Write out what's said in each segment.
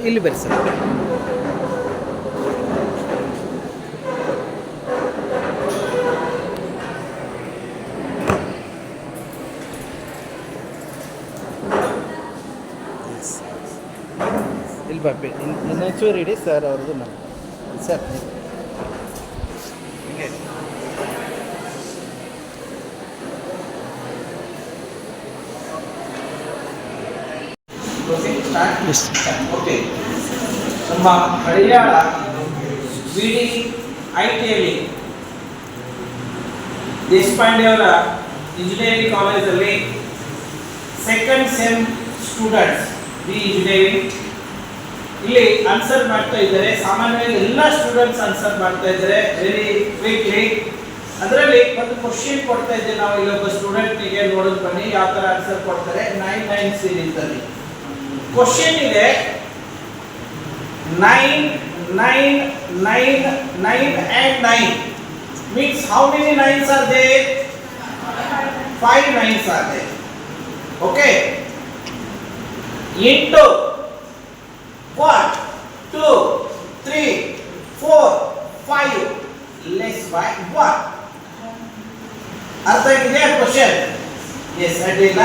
ಇಲ್ಲಿ ಬರ್ರಿ ಸರ್. ಇಲ್ಲಿ ಬಾಪಿ ಇನ್ನೊಂಚೂರು ಇಡಿ ಸರ್ ಅವ್ರದ್ದು ನಮ್ಮ ಸರ್. ಓಕೆ, ನಮ್ಮ ಹಳಿಯಾಳ BD ITಯಲ್ಲಿ ದೇಶಪಾಂಡೆ ಅವರ ಇಂಜಿನಿಯರಿಂಗ್ ಕಾಲೇಜಲ್ಲಿ second sem students B engineering ಇಲ್ಲಿ ಆನ್ಸರ್ ಮಾಡ್ತಾ ಇದ್ದಾರೆ. ಸಾಮಾನ್ಯವಾಗಿ ಎಲ್ಲ ಸ್ಟೂಡೆಂಟ್ಸ್ ಆನ್ಸರ್ ಮಾಡ್ತಾ ಇದ್ದಾರೆ ವೆರಿ ಕ್ವಿಕ್ಲಿ. ಅದರಲ್ಲಿ ಒಂದು ಕ್ವಶನ್ ಕೊಡ್ತಾ ಇದ್ದೇವೆ ನಾವು. ಇಲ್ಲೊಬ್ಬ ಸ್ಟೂಡೆಂಟ್ಗೆ ನೋಡೋದು ಬನ್ನಿ ಯಾವ ಥರ ಆನ್ಸರ್ ಕೊಡ್ತಾರೆ. 9 ಸೀರೀಸ್ ಅಲ್ಲಿ ಕ್ವಶನ್ ಇದೆ. 9 9 9 9 and 9 means how many 9s are there? 5 9s are there. Okay, into what? 2 3 4 5 less by what? ಅರ್ಥ ಇದೆಯಾ ಕ್ವಶನ್? ಎಸ್ ಅಡ್ಡಿಲ್ಲ.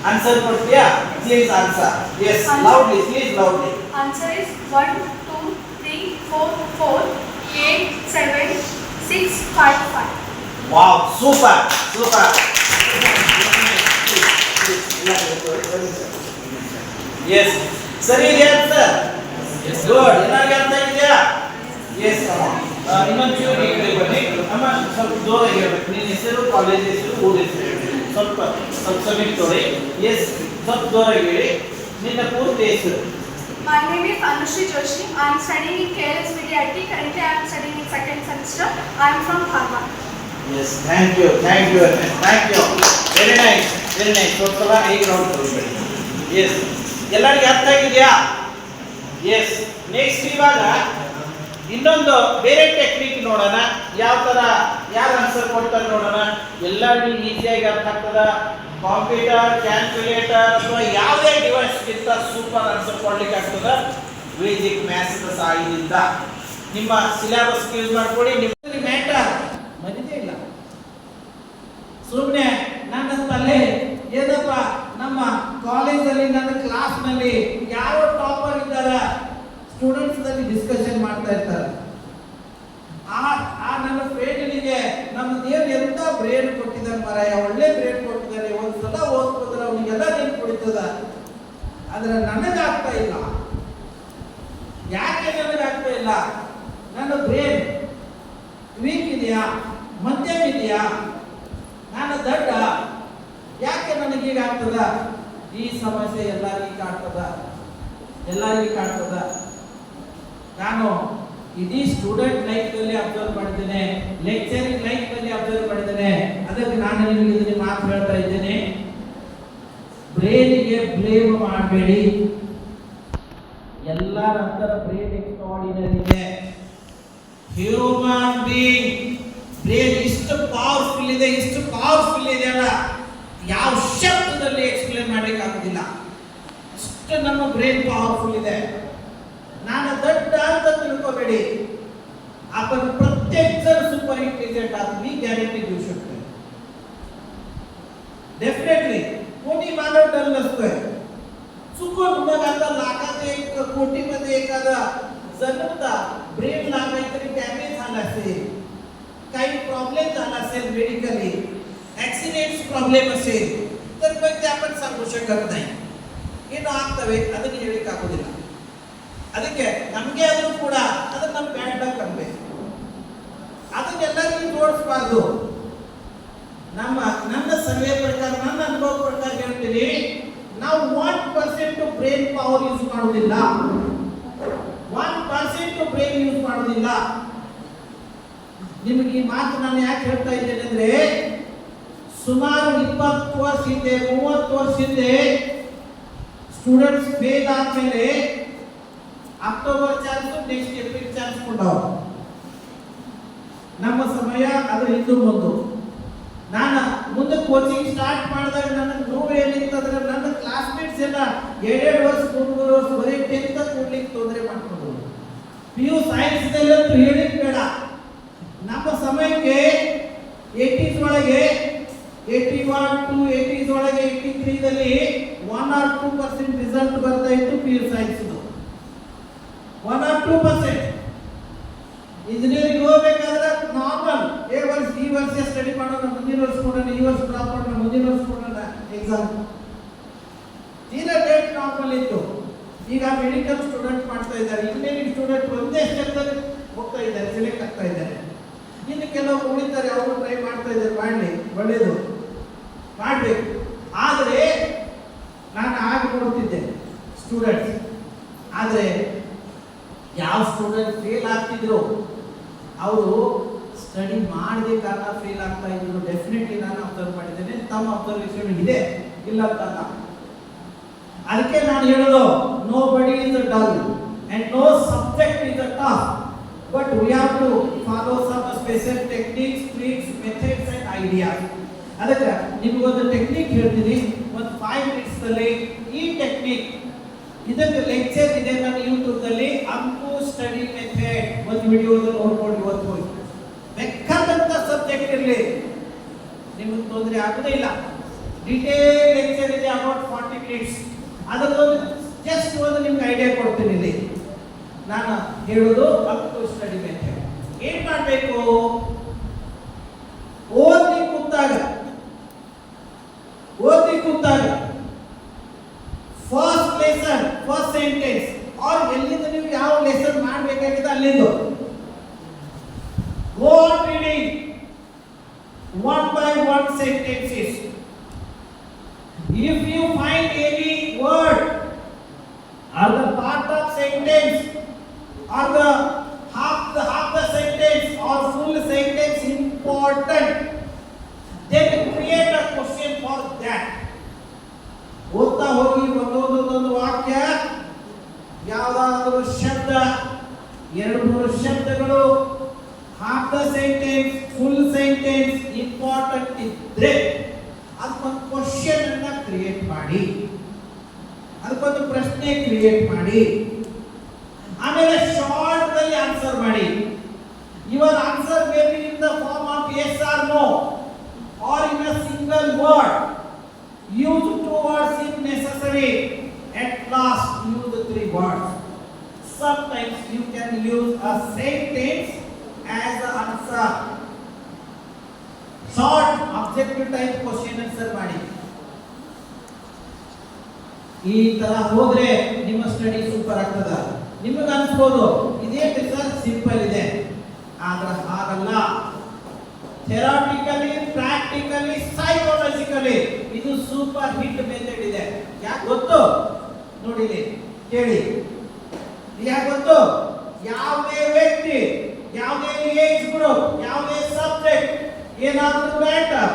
ಆನ್ಸರ್ ಕೊಡ್ತೀಯಾ? Please answer. Yes loudly, please loudly. Answer is 1 2 3 4 4 8 7 6 5 5. Wow, super super. S ಸರಿ ಇದೆ answer. Good. ಏನಾಗಿ ಅರ್ಥ ಇದೆಯಾ? S ಅಮ್ಮ. ಇನ್ನೊಂದು ಚೂರು ಈ ಕಡೆ ಬನ್ನಿ ಅಮ್ಮ. ಸ್ವಲ್ಪ ದೂರ ಇರಬೇಕು. ನಿನ್ನ ಹೆಸರು, ಕಾಲೇಜ್ ಹೆಸರು, ಊರ ಹೆಸರು ಸ್ವಲ್ಪ ಸಮೀಪ ತೋರಿ. ಎಸ್, ಸ್ವಲ್ಪ ದೂರ ಹೇಳಿ. ನಿನ್ನ ಪೂರ್ತಿ ಹೆಸರು? My name is Anushri Joshi. I am studying in KLS Media. Currently I am studying in second semester. I am from Dharwad. Yes, thank you, thank you, thank you. Very nice, very nice. ಸ್ವಲ್ಪ ಈಗ round ತಗೊಳ್ಳಿ. S, ಎಲ್ಲರಿಗೂ ಅರ್ಥ ಆಗಿದೆಯಾ? S. Next ಇವಾಗ ಇನ್ನೊಂದು ಬೇರೆ technique ನೋಡೋಣ. ಯಾವ ತರ ಯಾರು ಆನ್ಸರ್ ಕೊಡ್ತಾರೆ ನೋಡೋಣ. ಎಲ್ಲರಿಗೂ ಈಸಿಯಾಗಿ ಅರ್ಥ ಆಗ್ತದ. ಕಂಪ್ಯೂಟರ್, ಕ್ಯಾಲ್ಕುಲೇಟರ್ ಅಥವಾ ಯಾವುದೇ ಡಿವೈಸ್ ಗಿಂತ ಸೂಪರ್ ಆನ್ಸರ್ ಕೊಡ್ಲಿಕ್ಕೆ ಆಗ್ತದ ವೇದಿಕ್ ಮ್ಯಾಥ್ಸ್ ಸಹಾಯದಿಂದ. ನಿಮ್ಮ ಸಿಲೆಬಸ್ ಯೂಸ್ ಮಾಡ್ಕೊಳ್ಳಿ. ನಿಮ್ಮ ಮ್ಯಾಟರ್ ಮರಿದೇ ಇಲ್ಲ. ಸುಮ್ಮನೆ ನನ್ನ ತಲೆ ಏನಪ್ಪ ನಮ್ಮ ಕಾಲೇಜಲ್ಲಿ ನನ್ನ ಕ್ಲಾಸ್ನಲ್ಲಿ ಯಾರೋ ಟಾಪರ್ ಇದ್ದಾರ ಸ್ಟೂಡೆಂಟ್ಸ್ ನಲ್ಲಿ ಡಿಸ್ಕಷನ್ ಮಾಡ್ತಾ ಇರ್ತಾರೆ. ಆ ನನ್ನ ಫ್ರೆಂಡ್ನಿಗೆ ನಮ್ಮ ದೇವ್ರು ಎಂತ ಬ್ರೇನ್ ಕೊಟ್ಟಿದ್ದಾರೆ ಮಾರಾಯ, ಒಳ್ಳೆ ಬ್ರೇನ್ ಕೊಟ್ಟಿದ್ದಾರೆ. ಒಂದ್ಸಲ ಓದ್ಕೋದ್ರೆ ಅವನಿಗೆಲ್ಲ ನೆನ್ಪು ಕುಡಿತದ. ಆದ್ರೆ ನನಗಾಗ್ತಾ ಇಲ್ಲ. ಯಾಕೆ ನನಗಾಗ್ತಾ ಇಲ್ಲ? ನನ್ನ ಬ್ರೇನ್ ವೀಕ್ ಇದೆಯಾ, ಮಧ್ಯಮ ಇದೆಯಾ, ನಾನು ದಡ್ಡ? ಯಾಕೆ ನನಗೀಗ ಆಗ್ತದ? ಈ ಸಮಸ್ಯೆ ಎಲ್ಲರಿಗೂ ಕಾಡ್ತದ, ಎಲ್ಲರಿಗೂ ಕಾಡ್ತದ. ನಾನು ಇಡೀ ಸ್ಟೂಡೆಂಟ್ ಲೈಫ್ ನಲ್ಲಿ ಅಬ್ಸರ್ವ್ ಮಾಡಿದ್ದೇನೆ, ಲೆಕ್ಚರಿಂಗ್ ಲೈಫ್ ನಲ್ಲಿ ಅಬ್ಸರ್ವ್ ಮಾಡಿದ್ದೇನೆ. ಅದಕ್ಕೆ ನಾನು ನಿಮಗೆ ಇದನ್ನ ಮಾತು ಹೇಳ್ತಾ ಇದ್ದೇನೆ. ಬ್ರೇನಿಗೆ ಬ್ಲೇಮ್ ಮಾಡಬೇಡಿ. ಎಲ್ಲರ ಅಂತರ ಬ್ರೇನ್ ಎಕ್ಸ್ಟ್ರಾರ್ಡಿನರಿ ಇದೆ. ಹ್ಯೂಮನ್ ಬೀಯಿಂಗ್ ಬ್ರೇನ್ ಇಷ್ಟು ಪವರ್ಫುಲ್ ಇದೆ, ಇಷ್ಟು ಪವರ್ಫುಲ್ ಇದೆ ಅಲ್ಲ, ಯಾವ ಶಬ್ದದಲ್ಲಿ ಎಕ್ಸ್ಪ್ಲೇನ್ ಮಾಡ್ಲಿಕ್ಕೆ ಆಗುದಿಲ್ಲ. ಅಷ್ಟು ನಮ್ಮ ಬ್ರೇನ್ ಪವರ್ಫುಲ್ ಇದೆ. ನಾನು ದೊಡ್ಡ ಅಂತ ತಿಳ್ಕೋಬೇಡಿ. आपण प्रत्येक जण सुपर इंटेलिजंट आहात मी गॅरंटी देऊ शकतो. डेफिनेटली कोणी मानव डल नसतोय. चुकून मग आता लाखात एक कोटीमध्ये एखादा जन्मता ब्रेनला काहीतरी डॅमेज झाला असेल, काही प्रॉब्लेम झाला असेल, मेडिकली ऍक्सिडेंट्स प्रॉब्लेम असेल, तर मग ते आपण सांगू शकत नाही. ಏನು ಆಗ್ತವೆ ಅದನ್ನು ಹೇಳಿಕ್ಕೆ ಆಗೋದಿಲ್ಲ. ಅದಕ್ಕೆ ನಮಗೆ ಆದರೂ ಕೂಡ ಅದನ್ನ ನಮ್ಮ ಬ್ಯಾಡ್ ಲಕ್ ಅನ್ಬೇಕು. ಅದನ್ನೆಲ್ಲರಿಗೂ ಜೋಡಿಸಬಾರ್ದು. ನನ್ನ ಸಲಹೆ ಪ್ರಕಾರ, ನನ್ನ ಅನುಭವ ಪ್ರಕಾರ ಹೇಳ್ತೀನಿ, ನಾವು 1% ಬ್ರೈನ್ ಪವರ್ ಯೂಸ್ ಮಾಡೋದಿಲ್ಲ. 1% ಬ್ರೈನ್ ಯೂಸ್ ಮಾಡೋದಿಲ್ಲ. ನಿಮಗೆ ಈ ಮಾತು ನಾನು ಯಾಕೆ ಹೇಳ್ತಾ ಇದ್ದೇನೆ ಅಂದ್ರೆ, ಸುಮಾರು 20 ವರ್ಷ ಹಿಂದೆ, 30 ವರ್ಷ ಹಿಂದೆ ಸ್ಟೂಡೆಂಟ್ಸ್ ಫೇಲ್ ಆದ್ಮೇಲೆ October chance, next April chance ಕೊಟ್ಟವು. ನಮ್ಮ ಸಮಯ ಅದ್ರ ಹಿಂದೆ ಮುಂದೆ. ನಾನು ಮುಂದೆ ಕೋಚಿಂಗ್ ಸ್ಟಾರ್ಟ್ ಮಾಡಿದಾಗ ನನಗೆ ನೋವು ಏನಿತ್ತು ಅಂದ್ರೆ, ನನ್ನ ಕ್ಲಾಸ್ಮೇಟ್ಸ್ ಎಲ್ಲ 2 ವರ್ಷ 3 ವರ್ಷ ಬರೀ ಟೆಂತ್ ಕೊಡ್ಲಿಕ್ಕೆ ತೊಂದರೆ ಮಾಡ್ಕೊಂಡು PU ಸೈನ್ಸ್ನಲ್ಲಂತೂ ಹೇಳಿಕ್ ಬೇಡ. ನಮ್ಮ ಸಮಯಕ್ಕೆ 80s ಒಳಗೆ 81 to 80s ಒಳಗೆ 83ದಲ್ಲಿ 1 or 2% ರಿಸಲ್ಟ್ ಬರ್ತಾ ಇತ್ತು PU ಸೈನ್ಸ್ 1 or 2%. ಇಂಜಿನಿಯರಿಂಗ್ ಹೋಗ್ಬೇಕಾದ್ರೆ ನಾರ್ಮಲ್ ಈ ವರ್ಷ ಸ್ಟಡಿ ಮಾಡೋಣ, ಮುಂದಿನ ವರ್ಷ ಕೊಡೋಣ, ಈ ವರ್ಷ ಡ್ರಾಪ್ ಮಾಡೋಣ, ಮುಂದಿನ ವರ್ಷ ಕೊಡೋಣ ಎಕ್ಸಾಮ್. ತೀರಾ ಡೇಟ್ ನಾರ್ಮಲ್ ಇತ್ತು. ಈಗ ಮೆಡಿಕಲ್ ಸ್ಟೂಡೆಂಟ್ ಮಾಡ್ತಾ ಇದ್ದಾರೆ, ಇಂಜಿನಿಯರಿಂಗ್ ಸ್ಟೂಡೆಂಟ್ ಒಂದೇ ಸ್ಟೆಪ್ನಲ್ಲಿ ಹೋಗ್ತಾ ಇದ್ದಾರೆ, ಸೆಲೆಕ್ಟ್ ಆಗ್ತಾ ಇದ್ದಾರೆ. ಇನ್ನು ಕೆಲವರು ಉಳಿತಾರೆ, ಅವರು ಟ್ರೈ ಮಾಡ್ತಾ ಇದ್ದಾರೆ, ಮಾಡಲಿ, ಒಳ್ಳೆಯದು, ಮಾಡಬೇಕು. ಆದರೆ ನಾನು ಆಗ ನೋಡ್ತಿದ್ದೆ ಸ್ಟೂಡೆಂಟ್ಸ್, ಆದರೆ ಯಾವ ಸ್ಟೂಡೆಂಟ್ ಫೇಲ್ ಆಗ್ತಿದ್ರು ಅವರು ಸ್ಟಡಿ ಮಾಡದೆ ಕಾರಣ ಫೇಲ್ ಆಗ್ತಾ ಇದ್ರು. ಡೆಫಿನೆಟ್ಲಿ ನಾನು ಅಬ್ಸರ್ವ್ ಮಾಡಿದ್ದೇನೆ, ತಮ್ಮ ಅಬ್ಸರ್ವೇಷನ್ ಇದೆ, ಇಲ್ಲ ಅಂತಲ್ಲ. ಅದಕ್ಕೆ ನಾನು ಹೇಳೋದು, nobody is dull and no subject is tough, but we have to follow some special techniques, tricks, methods and ideas. ಅದಕ್ಕೆ ನಿಮಗೊಂದು ಟೆಕ್ನಿಕ್ ಹೇಳ್ತೀನಿ, ಒಂದು 5 minutes ನಲ್ಲಿ ಈ ಟೆಕ್ನಿಕ್, ಇದಕ್ಕೆ ಲೆಕ್ಚರ್ ಇದೆ ನನ್ನ ಯೂಟ್ಯೂಬ್ದಲ್ಲಿ, ಅಂಕು ಸ್ಟಡಿ ಮೆಥಡ್, ಒಂದು ವಿಡಿಯೋದಲ್ಲಿ ನೋಡ್ಕೊಂಡು ಇವತ್ತು ಹೋಗಿ. ಬೇಕಾದಂತ ಸಬ್ಜೆಕ್ಟ್ ಇರಲಿ, ನಿಮಗೆ ತೊಂದರೆ ಆಗೋದೇ ಇಲ್ಲ. ಡಿಟೇಲ್ ಲೆಕ್ಚರ್ ಇದೆ ಅಬೌಟ್ 40 minutes. ಅದರೊಂದು ಜಸ್ಟ್ ಒಂದು ನಿಮ್ಗೆ ಐಡಿಯಾ ಕೊಡ್ತೀನಿ. ಇಲ್ಲಿ ನಾನು ಹೇಳೋದು ಅಂಕು ಸ್ಟಡಿ ಮೆಥಡ್. ಏನ್ ಮಾಡಬೇಕು, ಓದಿ ಕೂತಾಗ ಫಸ್ಟ್ ಲೆಸನ್, ಫಸ್ಟ್ ಸೆಂಟೆನ್ಸ್, और ಎಲ್ಲಿಂದ ನೀವು ಯಾವ ಲೆಸನ್ ಮಾಡಬೇಕಾಗಿದೆ ಅಲ್ಲಿಂದ go on reading one by one sentences. If you find any word or the part of sentence or the half the sentence or full sentence important, then create a question for that. ಓದ್ತಾ ಹೋಗಿ ಒಂದೊಂದು ವಾಕ್ಯ, ಯಾವುದಾದರೂ ಶಬ್ದ, 2-3 ಶಬ್ದಗಳು, half the sentence, full sentence important ಇದ್ರೆ ಅದಕ್ಕೊಂದು question ಅನ್ನ ಕ್ರಿಯೇಟ್ ಮಾಡಿ, ಅದಕ್ಕೊಂದು ಪ್ರಶ್ನೆ ಕ್ರಿಯೇಟ್ ಮಾಡಿ. ಆಮೇಲೆ ಶಾರ್ಟ್ ದಲ್ಲಿ ಆನ್ಸರ್ ಮಾಡಿ. Your answer may be in the form of yes or no or in a single word. Use 2 words if necessary. At last use 3 words. Sometimes you can use a sentence as the answer. Short objective type question answer ಮಾಡಿ. ಈ ತರ ಹೋದ್ರೆ ನಿಮ್ಮ study super ಆಗ್ತದ. ನಿಮಗೆ ಅನ್ಸ್ಬೋದು ಇದೇ sir simple ಇದೆ, ಆದ್ರೆ ಹಾಗಲ್ಲ. ಥೆರಟಿಕಲಿ, ಪ್ರಾಕ್ಟಿಕಲಿ, ಸೈಕಾಲಜಿಕಲಿ ಇದು ಸೂಪರ್ ಹಿಟ್ ಮೆಥಡ್ ಇದೆ. ಯಾಕೆ ಗೊತ್ತು? ನೋಡಿ ಕೇಳಿ, ಯಾಕೆ ಗೊತ್ತು? ಯಾವುದೇ ವ್ಯಕ್ತಿ, ಯಾವುದೇ ಏಜ್ ಗ್ರೂಪ್, ಯಾವುದೇ ಸಬ್ಜೆಕ್ಟ್ ಏನಾದರೂ ಮ್ಯಾಟರ್,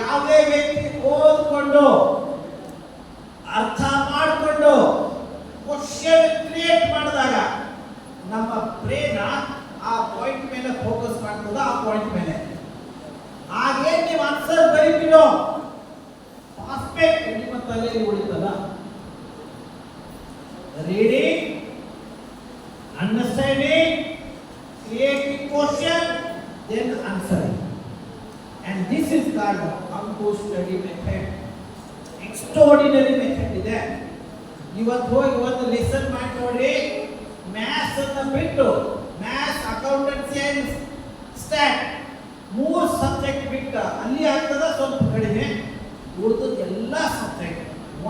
ಯಾವುದೇ ವ್ಯಕ್ತಿ ಓದ್ಕೊಂಡು ಅರ್ಥ ಮಾಡಿಕೊಂಡು ಕ್ವಶನ್ ಕ್ರಿಯೇಟ್ ಮಾಡಿದಾಗ ನಮ್ಮ ಬ್ರೈನ್ ಆ ಪಾಯಿಂಟ್ ಮೇಲೆ ಫೋಕಸ್ ಮಾಡ್ತದ, ಆ ಪಾಯಿಂಟ್ ಮೇಲೆ. ಹಾಗೇನ್ ನೀವು ಆನ್ಸರ್ ಬರೀತೀರೋ ಪರ್ಫೆಕ್ಟ್ ನಿಮ್ಮ ತಲೆಯಲ್ಲಿ ಉಳಿತದ. Reading, understanding, creating question, then answering. And this is called Anku study method. Extraordinary method ಇದೆ. ಇವತ್ತು ಹೋಗಿ ಒಂದು ಲೆಸನ್ ಮಾಡಿ ನೋಡಿ, ಮ್ಯಾಥ್ಸ್ ಅನ್ನು ಬಿಟ್ಟು, maths, accountancy and stat 3 subject ಬಿಟ್ಟು ಅಲ್ಲಿ ಆಗ್ತದ ಸ್ವಲ್ಪ ಕಡಿಮೆ, ಉಳಿದ ಎಲ್ಲ ಸಬ್ಜೆಕ್ಟ್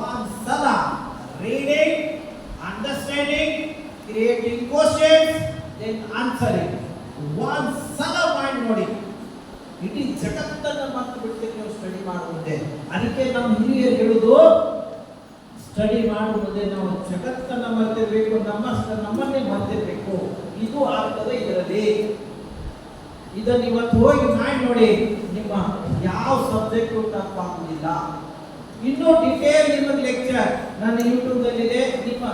ಒಂದ್ಸಲ reading, understanding, creating questions, then answering ಒಂದ್ಸಲ ಮಾಡಿ ನೋಡಿ. ಇಡೀ ಜಗತ್ತನ್ನು ಮರ್ತು ಬಿಡ್ತೀವಿ ನೀವು ಸ್ಟಡಿ ಮಾಡುವುದೇ. ಅದಕ್ಕೆ ನಮ್ಮ ಹಿರಿಯರು ಹೇಳುದು, ಸ್ಟಡಿ ಮಾಡುವುದೇ ನಾವು ಜಗತ್ತನ್ನು ಮರ್ತಿರ್ಬೇಕು, ನಮ್ಮನ್ನೇ ಮರ್ತಿರ್ಬೇಕು. ಇದು ಆಗ್ತದೆ ಇದರಲ್ಲಿ. ಇದನ್ನು ಇವತ್ತು ಹೋಗಿ ಮಾಡಿ ನೋಡಿ, ನಿಮ್ಮ ಯಾವ ಸಬ್ಜೆಕ್ಟು ತಪ್ಪಾಗುವುದಿಲ್ಲ. ಇನ್ನೂ ಡಿಟೇಲ್ ನಿಮಗೆ ಲೆಕ್ಚರ್ ನನ್ನ ಯೂಟ್ಯೂಬ್ ಅಲ್ಲಿ ಇದೆ. ನಿಮ್ಮ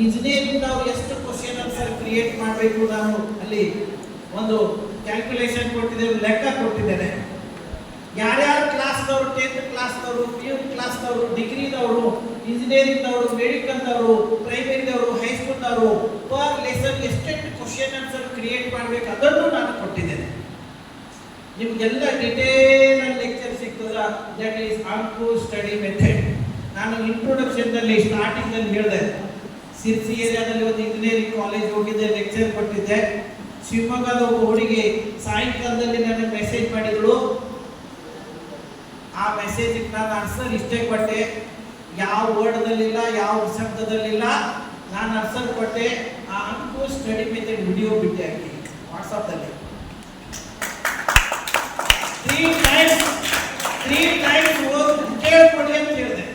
ಇಂಜಿನಿಯರಿಂಗ್ ಅವ್ರು ಎಷ್ಟು ಕ್ವಶನ್ ಆನ್ಸರ್ ಕ್ರಿಯೇಟ್ ಮಾಡಬೇಕು, ನಾನು ಅಲ್ಲಿ ಒಂದು ಕ್ಯಾಲ್ಕುಲೇಷನ್ ಕೊಟ್ಟಿದ್ದೇನೆ, ಲೆಕ್ಕ ಕೊಟ್ಟಿದ್ದೇನೆ. ಯಾರ್ಯಾರು ಕ್ಲಾಸ್ದವರು, 10th ಕ್ಲಾಸ್ದವರು, PU ಕ್ಲಾಸ್ದವರು, ಡಿಗ್ರಿದವರು ಇಂಜಿನಿಯರಿಂಗ್ದವರು, ಮೆಡಿಕಲ್ದವರು, ಪ್ರೈಮರಿದವರು, ಹೈಸ್ಕೂಲ್ದವರು ಪರ್ ಲೆಸನ್ ಎಷ್ಟೆಷ್ಟು ಕ್ವಶನ್ ಆನ್ಸರ್ ಕ್ರಿಯೇಟ್ ಮಾಡಬೇಕು ಅದನ್ನು ನಾನು ಕೊಟ್ಟಿದ್ದೇನೆ. ನಿಮಗೆಲ್ಲ ಡಿಟೇಲ್ ಲೆಕ್ಚರ್ ಸಿಗ್ತದ. ದಟ್ ಈಸ್ ಅಂಕು ಸ್ಟಡಿ ಮೆಥಡ್. ನಾನು ಇಂಟ್ರೊಡಕ್ಷನ್ನಲ್ಲಿ ಸ್ಟಾರ್ಟಿಂಗ್ನಲ್ಲಿ ಹೇಳಿದೆ, ಸಿರ್ಸಿ ಏರಿಯಾದಲ್ಲಿ ಒಂದು ಇಂಜಿನಿಯರಿಂಗ್ ಕಾಲೇಜ್ ಹೋಗಿದ್ದೆ, ಲೆಕ್ಚರ್ ಕೊಟ್ಟಿದ್ದೆ. ಶಿವಮೊಗ್ಗದ ಒಬ್ಬ ಹುಡುಗಿ ಸಾಯಂಕಾಲದಲ್ಲಿ ನನಗೆ ಮೆಸೇಜ್ ಮಾಡಿದಳು. ಆ ಮೆಸೇಜಿಗೆ ನಾನು ಆನ್ಸರ್ ಇಷ್ಟೇ ಕೊಟ್ಟೆ, ಯಾವ ವರ್ಡ್ದಲ್ಲಿಲ್ಲ, ಯಾವ ಶಬ್ದದಲ್ಲಿಲ್ಲ. ನಾನು ಆನ್ಸರ್ ಕೊಟ್ಟೆ, ಆ ಅಂಕು ಸ್ಟಡಿ ಮೆಥಡ್ ವಿಡಿಯೋ ಬಿಟ್ಟೆ ಹಾಕಿ ವಾಟ್ಸಪ್ದಲ್ಲಿ. 3 times ಕೇಳ್ಕೊಡಿ ಅಂತ ಹೇಳಿದೆ.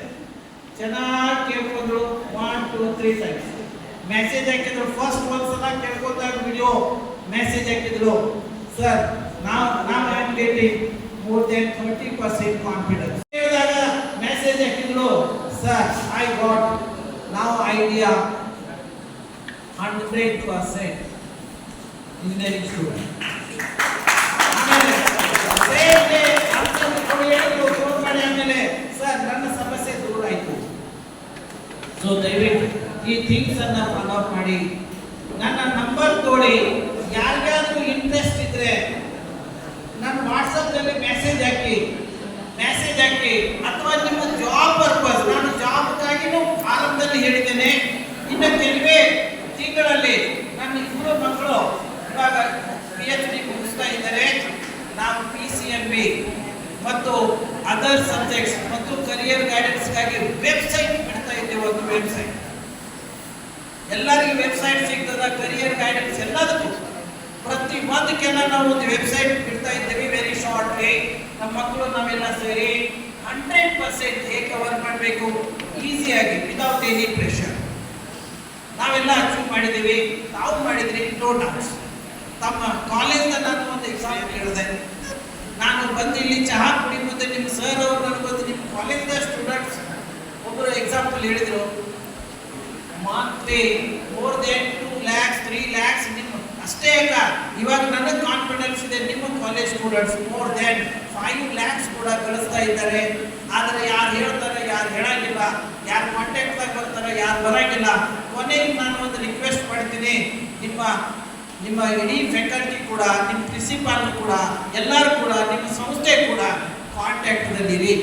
ಚೆನ್ನಾಗಿ ಕೇಳ್ಕೊಂಡ್ರು. 1 2 3 times ಮೆಸೇಜ್ ಹಾಕಿದ್ರು. ಫಸ್ಟ್ ಒಂದ್ಸಲ ಕೇಳ್ಕೊಂಡಾಗ ವಿಡಿಯೋ ಮೆಸೇಜ್ ಹಾಕಿದ್ರು, ಸರ್ ನಾವು I am getting more than 30% confidence. ಹೇಳಿದಾಗ ಮೆಸೇಜ್ ಹಾಕಿದ್ರು, sir I got now idea 100% engineering student. ಆಮೇಲೆ ಸರ್ ನನ್ನ ಸಮಸ್ಯೆ ದೂರ ಆಯಿತು. ಸೊ ದಯವಿಟ್ಟು ಈ ಥಿಂಗ್ಸ್ ಅನ್ನ ಫಾಲೋ ಮಾಡಿ. ನನ್ನ ನಂಬರ್ ತೋಡಿ, ಯಾರಿಗಾದ್ರೂ ಇಂಟ್ರೆಸ್ಟ್ ಇದ್ರೆ ನನ್ನ ವಾಟ್ಸಪ್ನಲ್ಲಿ ಮೆಸೇಜ್ ಹಾಕಿ ಅಥವಾ ನಿಮ್ಮ ಜಾಬ್ ಪರ್ಪಸ್, ನಾನು ಜಾಬ್ಗಾಗಿನೂ ಆರಂಭದಲ್ಲಿ ಹೇಳಿದ್ದೇನೆ. ಇನ್ನು ಕೆಲವೇ ತಿಂಗಳಲ್ಲಿ ನನ್ನ 2 ಮಕ್ಕಳು ಇವಾಗ PhD ಮುಗಿಸ್ತಾ ಇದ್ದಾರೆ. ನಾವು PCMB ಮತ್ತು ಅದರ್ ಸಬ್ಜೆಕ್ಟ್ಸ್ ಮತ್ತು ಕರಿಯರ್ ಗೈಡೆನ್ಸ್ಗಾಗಿ ವೆಬ್ಸೈಟ್ ಬಿಡ್ತಾ ಇದ್ದೇವೆ. ಒಂದು ವೆಬ್ಸೈಟ್, ಎಲ್ಲರಿಗೂ ವೆಬ್ಸೈಟ್ ಸಿಗ್ತದ, ಕರಿಯರ್ ಗೈಡೆನ್ಸ್ ಎಲ್ಲದಕ್ಕೂ. ಪ್ರತಿ ಒಂದಕ್ಕೆಲ್ಲ ನಾವು ಒಂದು ವೆಬ್ಸೈಟ್ ಬಿಡ್ತಾ ಇದ್ದೇವೆ. ವೆರಿ ಶಾರ್ಟ್ಲಿ ನಮ್ಮ ಮಕ್ಕಳು ನಾವೆಲ್ಲ ಸೇರಿ 100% ಹೇಗೆ ಕವರ್ ಮಾಡಬೇಕು ಈಸಿಯಾಗಿ, ವಿತೌಟ್ ಎನಿ ಪ್ರೆಷರ್ ನಾವೆಲ್ಲ ಅಚೀವ್ ಮಾಡಿದ್ದೀವಿ. ತಾವು ಮಾಡಿದ್ರಿ, ನೋ ಡೌಟ್ಸ್. ತಮ್ಮ ಕಾಲೇಜ್ನ ನಾನು ಒಂದು ಎಕ್ಸಾಮ್ ಹೇಳಿದೆ. ನಾನು ಬಂದು ಇಲ್ಲಿ ಚಹಾ ಕುಡಿಯುತ್ತೆ, ನಿಮ್ಮ ಸರ್ ಅವರು ನನಗೆ ಬಂದು ನಿಮ್ಮ ಕಾಲೇಜ್ನ ಸ್ಟೂಡೆಂಟ್ಸ್ ಒಬ್ಬರು ಎಕ್ಸಾಂಪಲ್ ಹೇಳಿದರು, monthly more than 2 lakhs 3 lakhs ನಿಮ್ಮ ಅಷ್ಟೇ ಅಲ್ಲ, ಇವಾಗ ನನಗೆ ಕಾನ್ಫಿಡೆನ್ಸ್ ಇದೆ ನಿಮ್ಮ college students more than 5 lakhs ಕೂಡ ಕಳಿಸ್ತಾ ಇದ್ದಾರೆ. ಆದರೆ ಯಾರು ಹೇಳ್ತಾರೆ, ಯಾರು ಹೇಳಂಗಿಲ್ಲ, ಯಾರು ಕಾಂಟ್ಯಾಕ್ಟ್ದಾಗ ಬರ್ತಾರೆ, ಯಾರು ಬರಂಗಿಲ್ಲ. ಕೊನೆಗೆ ನಾನು ಒಂದು ರಿಕ್ವೆಸ್ಟ್ ಮಾಡ್ತೀನಿ, ನಿಮ್ಮ ಇಡೀ ಫ್ಯಾಕಲ್ಟಿ ಕೂಡ, ನಿಮ್ಮ ಪ್ರಿನ್ಸಿಪಾಲ್ ಕೂಡ, ಎಲ್ಲರೂ ಕೂಡ, ನಿಮ್ಮ ಸಂಸ್ಥೆ ಕೂಡ ಕಾಂಟ್ಯಾಕ್ಟ್ನಲ್ಲಿರಿ.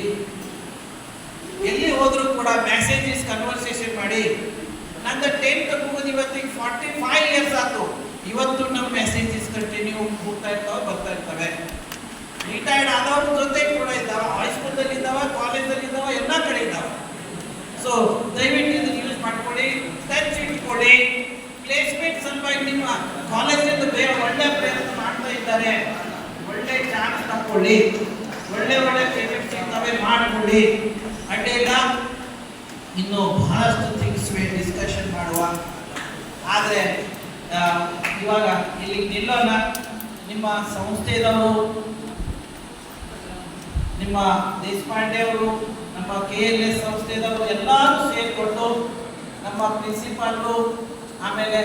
ಎಲ್ಲಿ ಹೋದರೂ ಕೂಡ ಮೆಸೇಜಸ್ ಕನ್ವರ್ಸೇಷನ್ ಮಾಡಿ. ನಂದು 10th ಮುಗಿದು ಇವತ್ತಿಗೆ 45 years ಆಯ್ತು. ಇವತ್ತು ನಮ್ಮ ಮೆಸೇಜಸ್ ಕಂಟಿನ್ಯೂ ಹೋಗ್ತಾ ಇರ್ತಾವೆ, ಬರ್ತಾ ಇರ್ತವೆ. ರಿಟೈರ್ಡ್ ಆದವ್ರ ಜೊತೆ ಕೂಡ ಇದ್ದಾವೆ, ಹೈಸ್ಕೂಲ್ದಲ್ಲಿ ಇದ್ದಾವೆ, ಕಾಲೇಜಲ್ಲಿ ಇದ್ದಾವೆ, ಎಲ್ಲ ಕಡೆ ಇದ್ದಾವೆ. ಸೊ ದಯವಿಟ್ಟು ಇದನ್ನು ಯೂಸ್ ಮಾಡ್ಕೊಳ್ಳಿ, ಟಚ್ ಇಟ್ಕೊಳ್ಳಿ. ಪ್ಲೇಸ್ಮೆಂಟ್ ಸಲುವಾಗಿ ನಿಮ್ಮ ಕಾಲೇಜಿಂದ ಬೇರೆ ಒಳ್ಳೆ ಪ್ರಯತ್ನ ಮಾಡ್ತಾ ಇದ್ದಾರೆ, ಒಳ್ಳೆ ಚಾನ್ಸ್ ತಗೊಳ್ಳಿ, ಒಳ್ಳೆ ಪ್ರಾಜೆಕ್ಟ್ಸ್ ಇರ್ತವೆ, ಮಾಡಿಕೊಳ್ಳಿ. ಅಡ್ಡಿಲ್ಲ. ಇನ್ನು ಬಹಳಷ್ಟು ಥಿಂಗ್ಸ್ ಡಿಸ್ಕಷನ್ ಮಾಡುವ. ಆದರೆ ಇವಾಗ ಇಲ್ಲಿ ನಿಲ್ಲೋಣ. ನಿಮ್ಮ ಸಂಸ್ಥೆದವರು, ನಿಮ್ಮ ದೇಶಪಾಂಡೆ ಅವರು, ನಮ್ಮ KLS ಸಂಸ್ಥೆದವರು ಎಲ್ಲರೂ ಸೇರಿಕೊಂಡು, ನಮ್ಮ ಪ್ರಿನ್ಸಿಪಾಲ್ರು, ಆಮೇಲೆ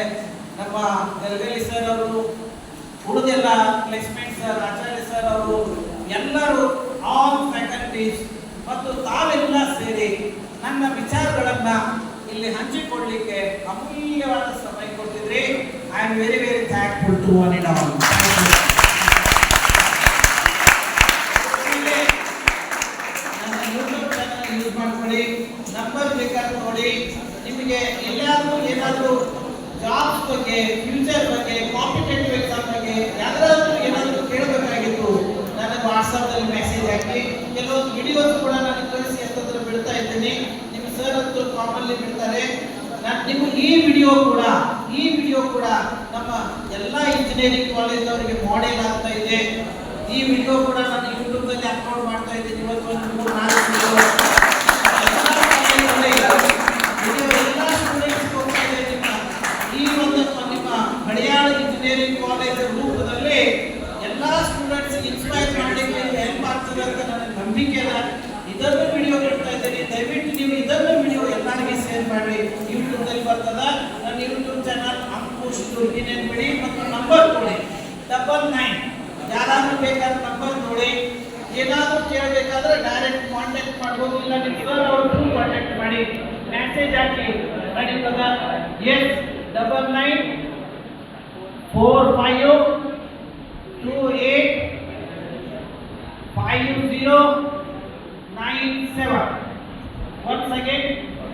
ನಮ್ಮ ಗಲಗಲಿ ಸರ್ ಅವರು, ಉಳಿದೆಲ್ಲ ಪ್ಲೇಸ್ಮೆಂಟ್ ಸರ್, ಆಚಾರ್ಯ ಸರ್ ಅವರು, ಎಲ್ಲರೂ ಆಲ್ ಫ್ಯಾಕಲ್ಟೀಸ್ ಮತ್ತು ತಾವೆಲ್ಲ ಸೇರಿ ನನ್ನ ವಿಚಾರಗಳನ್ನು ಇಲ್ಲಿ ಹಂಚಿಕೊಳ್ಳಲಿಕ್ಕೆ ಅಮೂಲ್ಯವಾದ ಸಮಯ ಕೊಟ್ಟಿದ್ರಿ. I am very very thankful to one and all. ನನ್ನ ಯೂಟ್ಯೂಬ್ ಚಾನಲ್ ಯೂಸ್ ಮಾಡ್ಕೊಳ್ಳಿ, ನಂಬರ್ ಬೇಕಾದ್ರೆ ನೋಡಿ. ನಿಮಗೆ ಎಲ್ಲಾದರೂ ಏನಾದರೂ ಜಾಬ್ಸ್ ಬಗ್ಗೆ, ಫ್ಯೂಚರ್ ಬಗ್ಗೆ, ಕಾಂಪಿಟೇಟಿವ್ ಎಕ್ಸಾಮ್ ಬಗ್ಗೆ ಯಾರಾದರೂ ಏನಾದರೂ ಕೇಳಬೇಕಾಗಿತ್ತು, ನನಗೆ ವಾಟ್ಸಪ್ನಲ್ಲಿ ಮೆಸೇಜ್ ಹಾಕಿ. ಕೆಲವೊಂದು ವಿಡಿಯೋಸ್ ಕೂಡ ನಾನು ಕಳಿಸಿ ಅಂತಂದ್ರೆ ಬಿಡ್ತಾ ಇದ್ದೀನಿ. ನಿಮ್ಮ ಸರ್ ಅಂತೂ ಕಾಮನ್ಲಿ ಬಿಡ್ತಾರೆ. ನಾನು ನಿಮಗೆ ಈ ವಿಡಿಯೋ ಕೂಡ ನಮ್ಮ ಎಲ್ಲ ಇಂಜಿನಿಯರಿಂಗ್ ಕಾಲೇಜ್ನವರಿಗೆ ಮಾಡೆಲ್ ಆಗ್ತಾ ಇದೆ. ಈ ವಿಡಿಯೋ ಕೂಡ ನಾನು ಯೂಟ್ಯೂಬ್ನಲ್ಲಿ ಅಪ್ಲೋಡ್ ಮಾಡ್ತಾ ಇದ್ದೀನಿ. ಇವತ್ತು ಒಂದು 3-4 ವಿಡಿಯೋ ಎಲ್ಲ ಸ್ಟೂಡೆಂಟ್ಸ್ ಹೋಗ್ತಾ ಇದೆ. ಈ ಒಂದು ನಿಮ್ಮ ಮಲಯಾಳ ಇಂಜಿನಿಯರಿಂಗ್ ಕಾಲೇಜ್ ರೂಪದಲ್ಲಿ ಎಲ್ಲ ಸ್ಟೂಡೆಂಟ್ಸ್ ಇನ್ಸ್ಪೈರ್ ಮಾಡಲಿಕ್ಕೆ ಹೆಲ್ಪ್ ಆಗ್ತದೆ ಅಂತ ನನಗೆ ನಂಬಿಕೆ ಇದೆ. ಇದನ್ನು ವಿಡಿಯೋ ಕೊಡ್ತಾ ಇದ್ದೀನಿ. ದಯವಿಟ್ಟು ನೀವು ಇದನ್ನು ವಿಡಿಯೋ ಎಲ್ಲರಿಗೆ ಶೇರ್ ಮಾಡಿ. ಯೂಟ್ಯೂಬ್ನಲ್ಲಿ ಬರ್ತದ. ನನ್ನ ಯೂಟ್ಯೂಬ್ ಚಾನಲ್ ಅಂಕುಶ್ ದುರ್ಗಿ ನೆನ್ಬಿಡಿ ಮತ್ತು ನಂಬರ್ ಕೊಡಿ 99. ಯಾರಾದ್ರೂ ಬೇಕಾದ್ರೆ ನಂಬರ್ ನೋಡಿ. ಏನಾದರೂ ಕೇಳಬೇಕಾದ್ರೆ ಡೈರೆಕ್ಟ್ ಕಾಂಟ್ಯಾಕ್ಟ್ ಮಾಡ್ಬೋದು, ಇಲ್ಲ ನಿಮ್ಮ ಸರ್ ಅವ್ರನ್ನೂ ಕಾಂಟ್ಯಾಕ್ಟ್ ಮಾಡಿ. ಹಾಕಿ ರೆಡಿ ಬ್ರದರ್ ಎಸ್ 9945285097 once again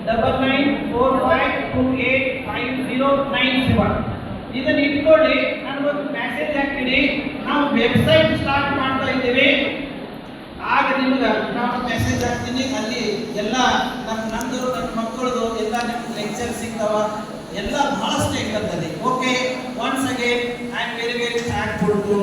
9945285097 ಇದನ್ನ ಇಟ್ಕೊಳ್ಳಿ ನನಗೊಂದು ಮೆಸೇಜ್ ಹಾಕಿಡಿ ನಾವು ವೆಬ್ಸೈಟ್ ಸ್ಟಾರ್ಟ್ ಮಾಡ್ತಾ ಇದ್ದೀವಿ ಆಗ ನಿಮ್ಗೆ ನಾವು ಮೆಸೇಜ್ ಹಾಕ್ತೀನಿ ಅಲ್ಲಿ ಎಲ್ಲ ನಮ್ಮದು ನನ್ನ ಮಕ್ಕಳದು ಎಲ್ಲ ನಿಮ್ಗೆ ಲೆಕ್ಚರ್ ಸಿಗ್ತಾವ ಎಲ್ಲ ಬಹಳಷ್ಟು ಇರ್ತದೆ okay once again I am very very thankful to